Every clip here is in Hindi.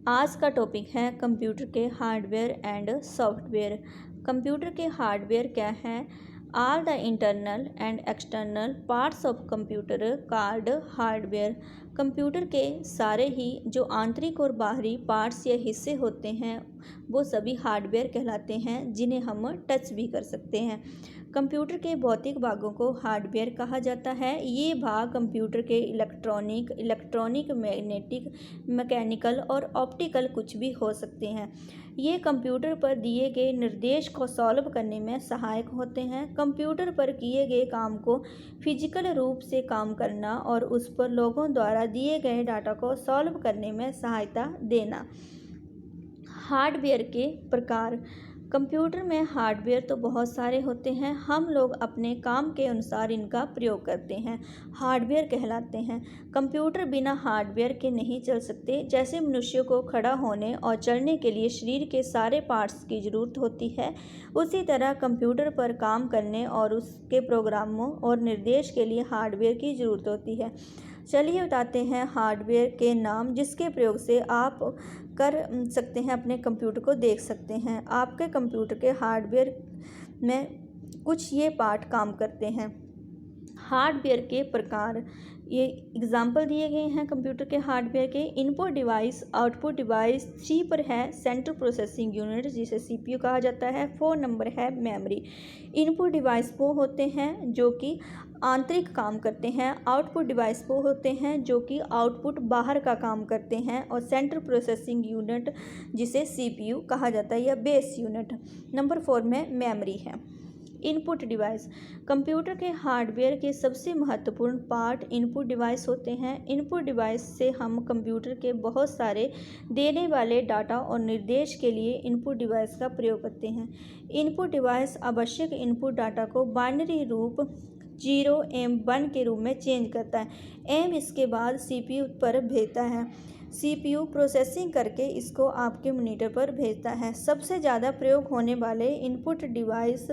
आज का टॉपिक है कंप्यूटर के हार्डवेयर एंड सॉफ्टवेयर। कंप्यूटर के हार्डवेयर क्या है? All the internal and external parts of computer called hardware. Computer के सारे ही जो आंतरिक और बाहरी पार्ट्स या हिस्से होते हैं वो सभी हार्डवेयर कहलाते हैं, जिन्हें हम टच भी कर सकते हैं। कंप्यूटर के भौतिक भागों को हार्डवेयर कहा जाता है। ये भाग कंप्यूटर के इलेक्ट्रॉनिक, मैग्नेटिक, मैकेनिकल और ऑप्टिकल कुछ भी हो सकते हैं। ये कंप्यूटर पर दिए गए निर्देश को सॉल्व करने में सहायक होते हैं। कंप्यूटर पर किए गए काम को फिजिकल रूप से काम करना और उस पर लोगों द्वारा दिए गए डाटा को सॉल्व करने में सहायता देना। हार्डवेयर के प्रकार। कंप्यूटर में हार्डवेयर तो बहुत सारे होते हैं, हम लोग अपने काम के अनुसार इनका प्रयोग करते हैं, हार्डवेयर कहलाते हैं। कंप्यूटर बिना हार्डवेयर के नहीं चल सकते। जैसे मनुष्य को खड़ा होने और चलने के लिए शरीर के सारे पार्ट्स की ज़रूरत होती है, उसी तरह कंप्यूटर पर काम करने और उसके प्रोग्रामों और निर्देश के लिए हार्डवेयर की ज़रूरत होती है। चलिए बताते हैं हार्डवेयर के नाम, जिसके प्रयोग से आप कर सकते हैं, अपने कंप्यूटर को देख सकते हैं। आपके कंप्यूटर के हार्डवेयर में कुछ ये पार्ट काम करते हैं। हार्डवेयर के प्रकार, ये एग्जाम्पल दिए गए हैं कंप्यूटर के हार्डवेयर के। Input device, output device. 3 पर है सेंट्रल प्रोसेसिंग यूनिट, जिसे सीपीयू कहा जाता है। 4 नंबर है मेमोरी। इनपुट डिवाइस वो होते हैं जो कि आंतरिक काम करते हैं। आउटपुट डिवाइस वो होते हैं जो कि आउटपुट बाहर का काम करते हैं। और सेंट्रल प्रोसेसिंग यूनिट, जिसे सीपीयू कहा जाता है, या बेस यूनिट। नंबर 4 में मेमोरी है। इनपुट डिवाइस, कंप्यूटर के हार्डवेयर के सबसे महत्वपूर्ण पार्ट इनपुट डिवाइस होते हैं। इनपुट डिवाइस से हम कंप्यूटर के बहुत सारे देने वाले डाटा और निर्देश के लिए इनपुट डिवाइस का प्रयोग करते हैं। इनपुट डिवाइस आवश्यक इनपुट डाटा को बाइनरी रूप 0 एम 1 के रूप में चेंज करता है। एम इसके बाद सीपीयू पर भेजता है। सीपीयू प्रोसेसिंग करके इसको आपके मॉनिटर पर भेजता है। सबसे ज़्यादा प्रयोग होने वाले इनपुट डिवाइस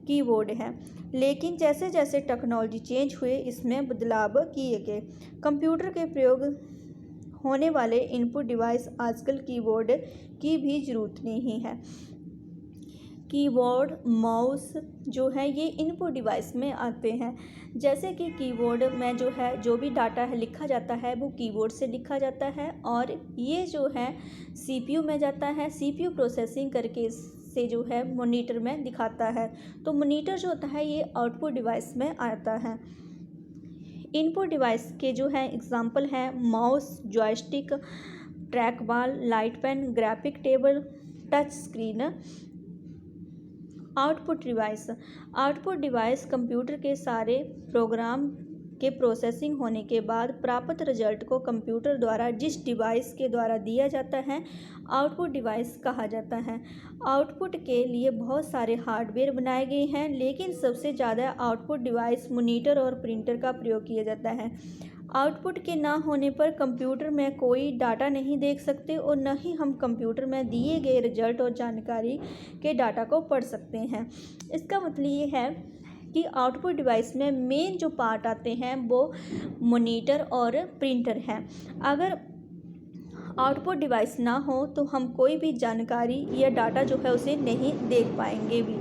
कीबोर्ड है, लेकिन जैसे जैसे टेक्नोलॉजी चेंज हुए इसमें बदलाव किए गए। कंप्यूटर के प्रयोग होने वाले इनपुट डिवाइस आजकल कीबोर्ड की भी ज़रूरत नहीं है। कीबोर्ड, माउस जो है ये इनपुट डिवाइस में आते हैं। जैसे कि कीबोर्ड में जो है जो भी डाटा है लिखा जाता है वो कीबोर्ड से लिखा जाता है, और ये जो है सीपीयू में जाता है। सीपीयू प्रोसेसिंग करके से जो है मॉनिटर में दिखाता है। तो मॉनिटर जो होता है ये आउटपुट डिवाइस में आता है। इनपुट डिवाइस के जो है एग्जांपल हैं mouse, joystick, track ball, light pen, graphic table, touch screen. Output device, output device computer के सारे प्रोग्राम के प्रोसेसिंग होने के बाद प्राप्त रिजल्ट को कंप्यूटर द्वारा जिस डिवाइस के द्वारा दिया जाता है आउटपुट डिवाइस कहा जाता है। आउटपुट के लिए बहुत सारे हार्डवेयर बनाए गए हैं, लेकिन सबसे ज़्यादा आउटपुट डिवाइस मॉनिटर और प्रिंटर का प्रयोग किया जाता है। आउटपुट के ना होने पर कंप्यूटर में कोई डाटा नहीं देख सकते और न ही हम कंप्यूटर में दिए गए रिजल्ट और जानकारी के डाटा को पढ़ सकते हैं। इसका मतलब ये है कि आउटपुट डिवाइस में मेन जो पार्ट आते हैं वो मॉनिटर और प्रिंटर हैं। अगर आउटपुट डिवाइस ना हो तो हम कोई भी जानकारी या डाटा जो है उसे नहीं देख पाएंगे भी।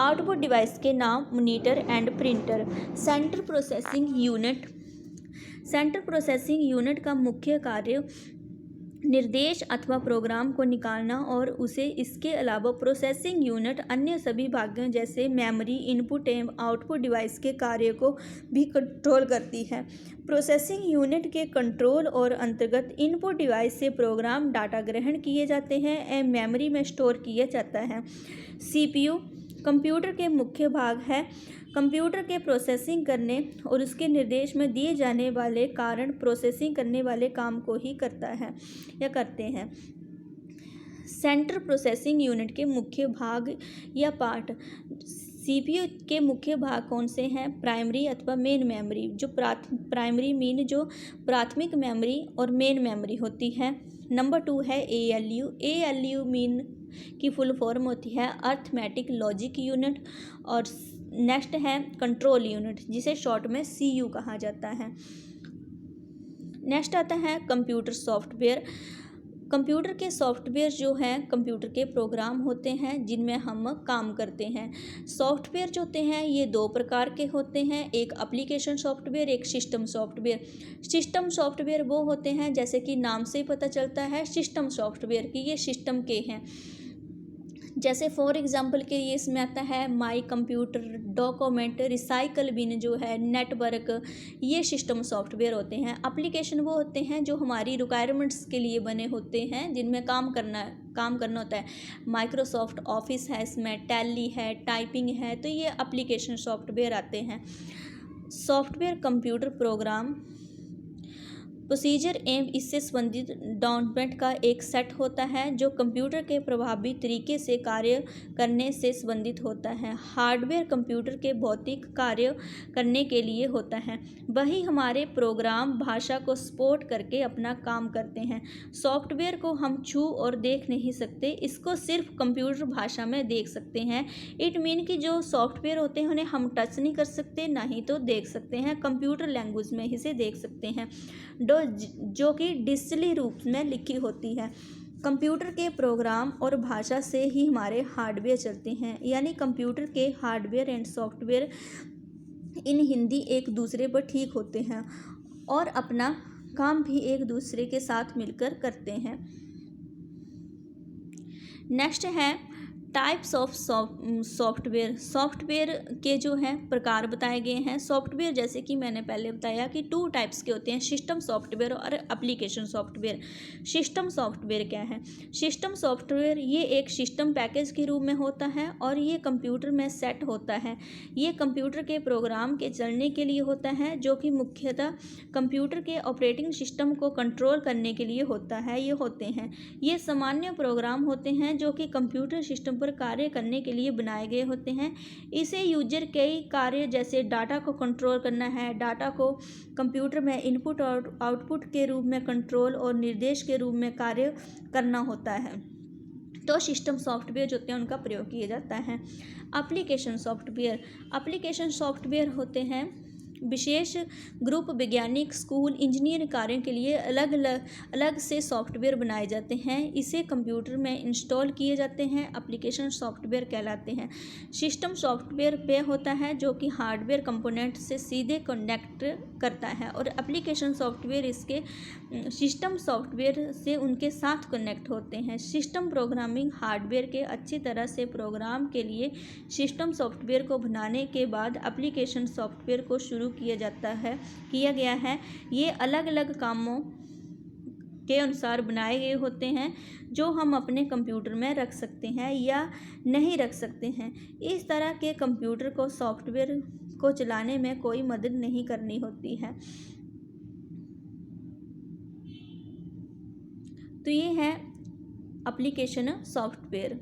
आउटपुट डिवाइस के नाम monitor and printer. Central processing unit, central processing unit का मुख्य कार्य निर्देश अथवा प्रोग्राम को निकालना और उसे इसके अलावा प्रोसेसिंग यूनिट अन्य सभी भागों जैसे मेमोरी, इनपुट एवं आउटपुट डिवाइस के कार्य को भी कंट्रोल करती है। प्रोसेसिंग यूनिट के कंट्रोल और अंतर्गत इनपुट डिवाइस से प्रोग्राम डाटा ग्रहण किए जाते हैं एवं मेमोरी में स्टोर किया जाता है। सीपीयू कंप्यूटर के मुख्य भाग है। कंप्यूटर के प्रोसेसिंग करने और उसके निर्देश में दिए जाने वाले कारण प्रोसेसिंग करने वाले काम को ही करता है या करते हैं। सेंट्रल प्रोसेसिंग यूनिट के मुख्य भाग या पार्ट। सीपीयू के मुख्य भाग कौन से हैं? प्राइमरी अथवा मेन मेमोरी। जो प्राइमरी मीन जो प्राथमिक मेमोरी और मेन मेमोरी होती है। नंबर 2 है एएलयू। एएलयू मीन की फुल फॉर्म होती है अर्थमेटिक लॉजिक यूनिट। और नेक्स्ट है कंट्रोल यूनिट, जिसे शॉर्ट में सीयू कहा जाता है। नेक्स्ट आता है कंप्यूटर सॉफ्टवेयर। कंप्यूटर के सॉफ्टवेयर जो हैं कंप्यूटर के प्रोग्राम होते हैं जिनमें हम काम करते हैं। सॉफ्टवेयर जो होते हैं ये दो प्रकार के होते हैं, एक एप्लीकेशन सॉफ्टवेयर, एक सिस्टम सॉफ्टवेयर। सिस्टम सॉफ्टवेयर वो होते हैं जैसे कि नाम से ही पता चलता है सिस्टम सॉफ्टवेयर कि ये सिस्टम के हैं। जैसे फॉर एग्जांपल के ये इसमें आता है my computer, document, recycle bin जो है, नेटवर्क, ये सिस्टम सॉफ्टवेयर होते हैं। एप्लीकेशन वो होते हैं जो हमारी रिक्वायरमेंट्स के लिए बने होते हैं जिनमें काम करना होता है। माइक्रोसॉफ्ट ऑफिस है, इसमें टैली है, टाइपिंग है, तो ये एप्लीकेशन सॉफ्टवेयर आते हैं। सॉफ्टवेयर कंप्यूटर प्रोग्राम प्रोसीजर एवं इससे संबंधित डॉक्यूमेंट का एक सेट होता है जो कंप्यूटर के प्रभावी तरीके से कार्य करने से संबंधित होता है। हार्डवेयर कंप्यूटर के भौतिक कार्य करने के लिए होता है, वही हमारे प्रोग्राम भाषा को सपोर्ट करके अपना काम करते हैं। सॉफ्टवेयर को हम छू और देख नहीं सकते, इसको सिर्फ कंप्यूटर भाषा में देख सकते हैं। इट मीन कि जो सॉफ्टवेयर होते हैं उन्हें हम टच नहीं कर सकते, ना ही तो देख सकते हैं, कंप्यूटर लैंग्वेज में इसे देख सकते हैं जो कि डिजिटली रूप में लिखी होती है। कंप्यूटर के प्रोग्राम और भाषा से ही हमारे हार्डवेयर चलते हैं, यानी कंप्यूटर के hardware and software in Hindi एक दूसरे पर ठीक होते हैं और अपना काम भी एक दूसरे के साथ मिलकर करते हैं। नेक्स्ट है टाइप्स ऑफ सॉफ्टवेयर। सॉफ्टवेयर के जो हैं प्रकार बताए गए हैं। सॉफ्टवेयर जैसे कि मैंने पहले बताया कि 2 टाइप्स के होते हैं, सिस्टम सॉफ्टवेयर और एप्लीकेशन सॉफ्टवेयर। सिस्टम सॉफ्टवेयर क्या है? सिस्टम सॉफ्टवेयर ये एक सिस्टम पैकेज के रूप में होता है और ये कंप्यूटर में सेट होता है। ये कंप्यूटर के प्रोग्राम के चलने के लिए होता है जो कि मुख्यतः कंप्यूटर के ऑपरेटिंग सिस्टम को कंट्रोल करने के लिए होता है। ये होते हैं, ये सामान्य प्रोग्राम होते हैं जो कि कंप्यूटर सिस्टम पर कार्य करने के लिए बनाए गए होते हैं। इसे यूजर कई कार्य जैसे डाटा को कंट्रोल करना है, डाटा को कंप्यूटर में इनपुट और आउटपुट के रूप में कंट्रोल और निर्देश के रूप में कार्य करना होता है, तो सिस्टम सॉफ्टवेयर जो होते हैं उनका प्रयोग किया जाता है। एप्लीकेशन सॉफ्टवेयर होते हैं विशेष ग्रुप वैज्ञानिक, स्कूल, इंजीनियर कार्यों के लिए अलग से सॉफ्टवेयर बनाए जाते हैं, इसे कंप्यूटर में इंस्टॉल किए जाते हैं, एप्लीकेशन सॉफ्टवेयर कहलाते हैं। सिस्टम सॉफ्टवेयर पे होता है जो कि हार्डवेयर कंपोनेंट से सीधे कनेक्ट करता है और एप्लीकेशन सॉफ्टवेयर इसके सिस्टम सॉफ्टवेयर से उनके साथ कनेक्ट होते हैं। सिस्टम प्रोग्रामिंग हार्डवेयर के अच्छी तरह से प्रोग्राम के लिए सिस्टम सॉफ्टवेयर को बनाने के बाद एप्लीकेशन सॉफ्टवेयर को शुरू किया गया है। ये अलग अलग कामों के अनुसार बनाए गए होते हैं जो हम अपने कंप्यूटर में रख सकते हैं या नहीं रख सकते हैं। इस तरह के कंप्यूटर को सॉफ्टवेयर को चलाने में कोई मदद नहीं करनी होती है। तो ये है एप्लीकेशन सॉफ्टवेयर।